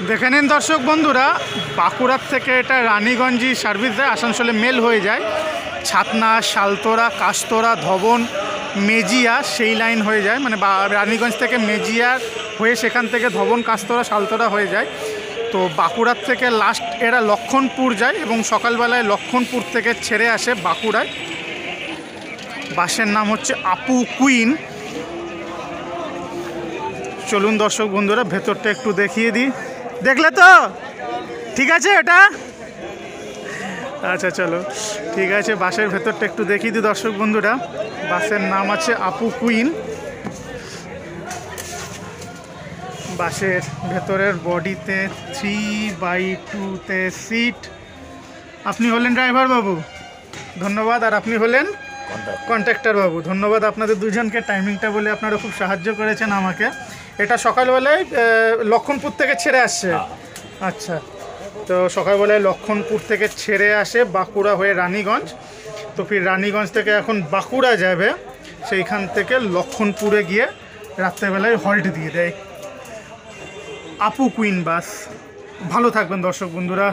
দেখে নিন দর্শক বন্ধুরা, বাঁকুড়ার থেকে এটা রানীগঞ্জই সার্ভিস দেয়, আসানসোলে মেল হয়ে যায়। ছাতনা, শালতোরা, কাস্তোরা, ধবন, মেজিয়া সেই লাইন হয়ে যায়, মানে রানীগঞ্জ থেকে মেজিয়া হয়ে সেখান থেকে ধবন, কাস্তোরা, শালতোরা হয়ে যায়। তো বাঁকুড়ার থেকে লাস্ট এরা লক্ষণপুর যায় এবং সকালবেলায় লক্ষণপুর থেকে ছেড়ে আসে বাঁকুড়ায়। বাসের নাম হচ্ছে আপু কুইন। চলুন দর্শক বন্ধুরা ভেতরটা একটু দেখিয়ে দিই। দেখলে তো ঠিক আছে এটা? আচ্ছা চলো ঠিক আছে, বাসের ভেতরটা একটু দেখিয়ে দিই দর্শক বন্ধুরা। বাসের নাম আছে আপু কুইন। বাসের ভেতরের বডিতে 3x2 সিট। আপনি হলেন ড্রাইভার বাবু, ধন্যবাদ। আর আপনি হলেন কন্ট্রাক্টর বাবু, ধন্যবাদ আপনাদের দুজনকে। টাইমিংটা বলে আপনারা খুব সাহায্য করেছেন আমাকে। এটা সকালবেলায় লক্ষণপুর থেকে ছেড়ে আসছে। আচ্ছা, তো সকালবেলায় লক্ষণপুর থেকে ছেড়ে আসে বাঁকুড়া হয়ে রানীগঞ্জ। তো ফির রানীগঞ্জ থেকে এখন বাঁকুড়া যাবে, সেইখান থেকে লক্ষণপুরে গিয়ে রাত্রেবেলায় হল্ট দিয়ে দেয়। আপু কুইন বাস। ভালো থাকবেন দর্শক বন্ধুরা।